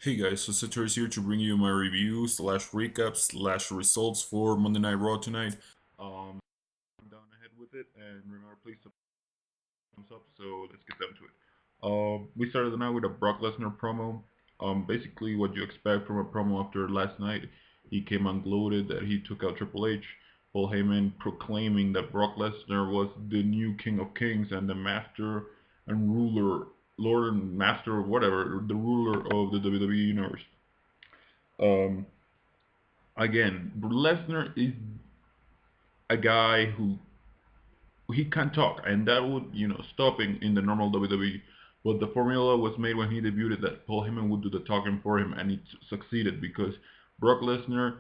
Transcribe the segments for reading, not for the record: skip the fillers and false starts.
Hey guys, so Sator is here to bring you my review slash recap slash results for Monday Night Raw tonight. Um, I'm down ahead with it, and remember, please thumbs up. So let's get down to it. We started the night with a Brock Lesnar promo. Basically what you expect from a promo after last night. He came ungloated that he took out Triple H. Paul Heyman proclaiming that Brock Lesnar was the new King of Kings and the Master and Ruler, Lord and Master, whatever, the ruler of the WWE Universe. Um, Again, Lesnar is a guy who he can talk, and that would stop in the normal WWE. But the formula was made when he debuted that Paul Heyman would do the talking for him, and it succeeded because Brock Lesnar,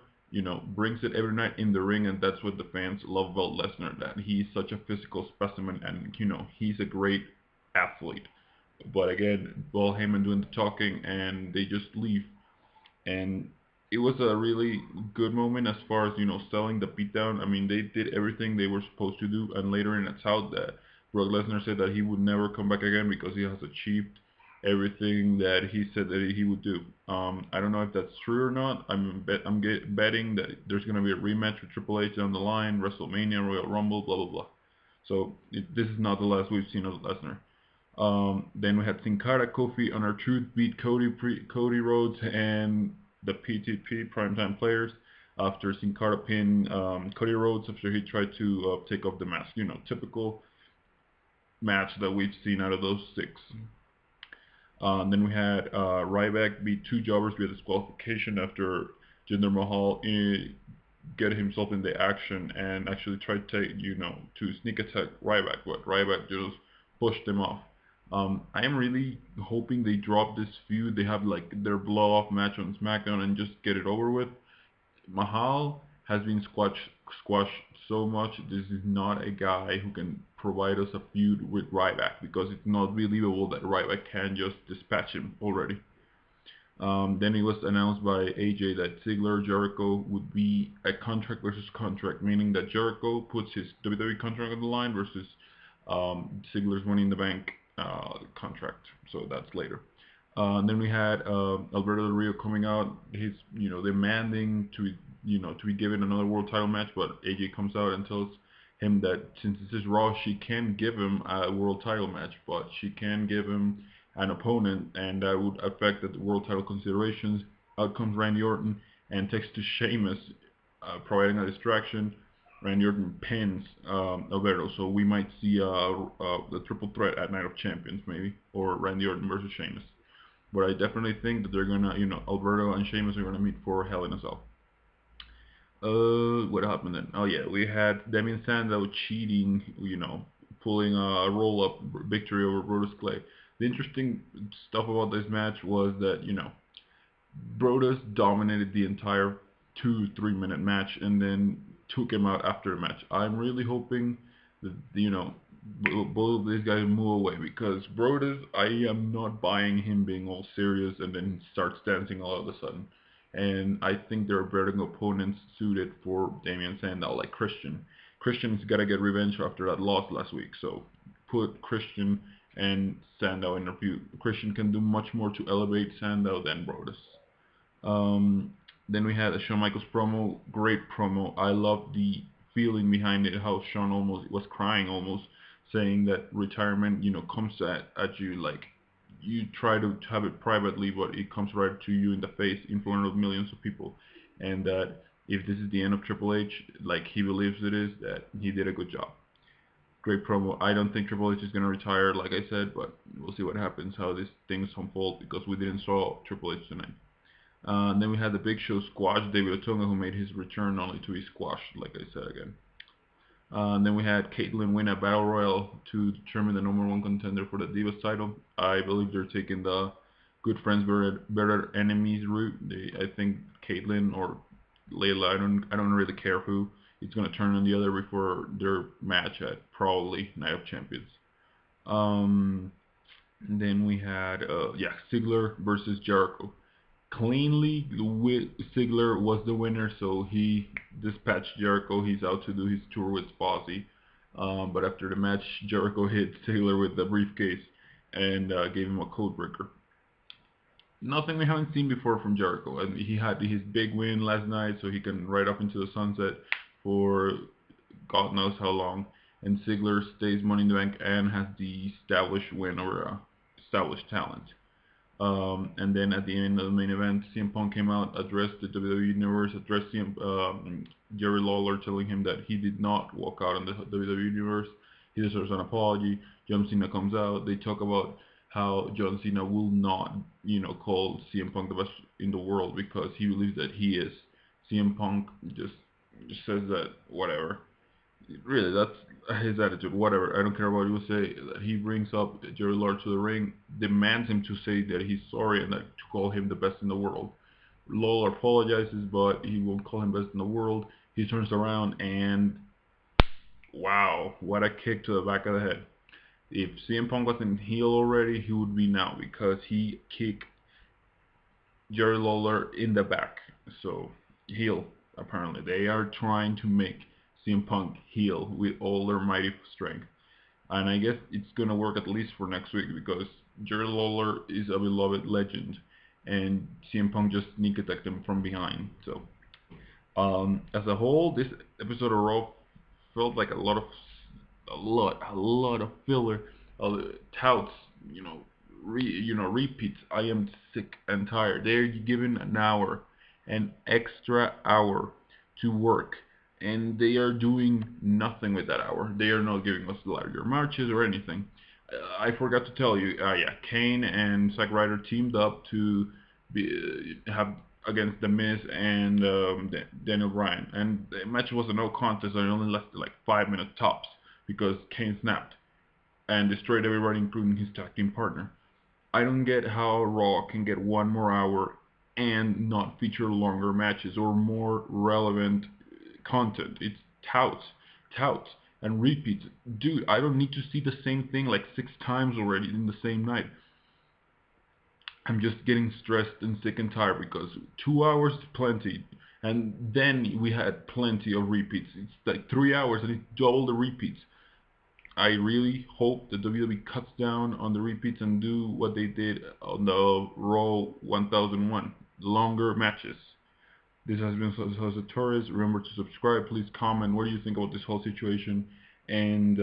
brings it every night in the ring, and that's what the fans love about Lesnar. That he's such a physical specimen, and he's a great athlete. But again, Paul Heyman doing the talking, and they just leave and it was a really good moment as far as selling the beatdown. I mean, they did everything they were supposed to do, and later in it's out that Brock Lesnar said that he would never come back again because he has achieved everything that he said that he would do. I don't know if that's true or not. Betting that there's gonna be a rematch with Triple H down the line, WrestleMania, Royal Rumble, blah blah blah. So this is not the last we've seen of Lesnar. Then we had Sin Cara, Kofi, and R-Truth beat Cody Rhodes and the PTP Primetime Players after Sin Cara pinned Cody Rhodes after he tried to take off the mask. Typical match that we've seen out of those six. Then we had Ryback beat two jobbers via disqualification after Jinder Mahal get himself in the action and actually tried to sneak attack Ryback, but Ryback just pushed him off. I am really hoping they drop this feud. They have like their blow off match on SmackDown and just get it over with. Mahal has been squashed so much. This is not a guy who can provide us a feud with Ryback because it's not believable that Ryback can just dispatch him already. Then it was announced by AJ that Ziggler Jericho would be a contract versus contract, meaning that Jericho puts his WWE contract on the line versus Ziggler's Money in the Bank contract. So that's later. Then we had Alberto Del Rio coming out. He's demanding to be given another world title match, but AJ comes out and tells him that since this is Raw, she can't give him a world title match, but she can give him an opponent, and that would affect the world title considerations. Out comes Randy Orton and takes to Sheamus, providing a distraction. Randy Orton pins Alberto, so we might see the triple threat at Night of Champions, maybe, or Randy Orton versus Sheamus. But I definitely think that they're gonna, Alberto and Sheamus are gonna meet for Hell in a Cell. What happened then? Oh yeah, we had Damien Sandow cheating, pulling a roll-up victory over Brodus Clay. The interesting stuff about this match was that, Brodus dominated the entire 2-3 minute match and then took him out after the match. I'm really hoping that, both of these guys move away because Brodus, I am not buying him being all serious and then starts dancing all of a sudden. And I think there are better opponents suited for Damien Sandow, like Christian. Christian's got to get revenge after that loss last week, so put Christian and Sandow in a feud. Christian can do much more to elevate Sandow than Brodus. Then we had a Shawn Michaels promo, great promo. I love the feeling behind it, how Shawn almost was crying, almost saying that retirement, comes at you like you try to have it privately, but it comes right to you in the face in front of millions of people, and that if this is the end of Triple H, like he believes it is, that he did a good job. Great promo. I don't think Triple H is gonna retire, like I said, but we'll see what happens, how these things unfold, because we didn't saw Triple H tonight. Then we had the Big Show squash David Otunga, who made his return only to be squashed, like I said again. Then we had Caitlyn win a battle royal to determine the number one contender for the Divas title. I believe they're taking the good friends better enemies route. I think Caitlyn or Layla, I don't really care who, it's gonna turn on the other before their match at probably Night of Champions. Then we had Ziggler versus Jericho. Cleanly, Ziggler was the winner, so he dispatched Jericho. He's out to do his tour with Fozzy. But after the match, Jericho hit Ziggler with the briefcase and gave him a code breaker. nothing we haven't seen before from Jericho. And he had his big win last night, so he can ride off into the sunset for God knows how long. And Ziggler stays Money in the Bank and has the established win over established talent. And then at the end of the main event, CM Punk came out, addressed the WWE Universe, addressed Jerry Lawler, telling him that he did not walk out on the WWE Universe. He deserves an apology. John Cena comes out. They talk about how John Cena will not, call CM Punk the best in the world because he believes that he is. CM Punk just says that whatever. Really, that's his attitude. Whatever. I don't care what you say. He brings up Jerry Lawler to the ring, demands him to say that he's sorry and that to call him the best in the world. Lawler apologizes, but he won't call him best in the world. He turns around and wow, what a kick to the back of the head. If CM Punk wasn't heel already, he would be now because he kicked Jerry Lawler in the back. So heel apparently. They are trying to make CM Punk heel with all their mighty strength. And I guess it's gonna work at least for next week because Jerry Lawler is a beloved legend, and CM Punk just sneak attacked him from behind. So, as a whole, this episode of Raw felt like a lot of filler, touts, repeats. I am sick and tired. They're given an extra hour to work, and they are doing nothing with that hour. They are not giving us larger matches or anything. I forgot to tell you. Yeah, Kane and Zack Ryder teamed up to have against The Miz and Daniel Bryan, and the match was a no contest. And it only lasted like 5 minutes tops because Kane snapped and destroyed everybody, including his tag team partner. I don't get how Raw can get one more hour and not feature longer matches or more relevant content. It's touts, and repeats. Dude, I don't need to see the same thing like 6 times already in the same night. I'm just getting stressed and sick and tired because 2 hours is plenty. And then we had plenty of repeats. It's like 3 hours and it's double the repeats. I really hope that WWE cuts down on the repeats and do what they did on the Raw 1001, longer matches. This has been Jose Torres. Remember to subscribe. Please comment what do you think about this whole situation, and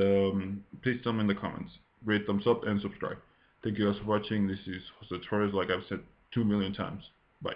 please tell me in the comments. Rate, thumbs up, and subscribe. Thank you guys for watching. This is Jose Torres, like I've said 2 million times. Bye.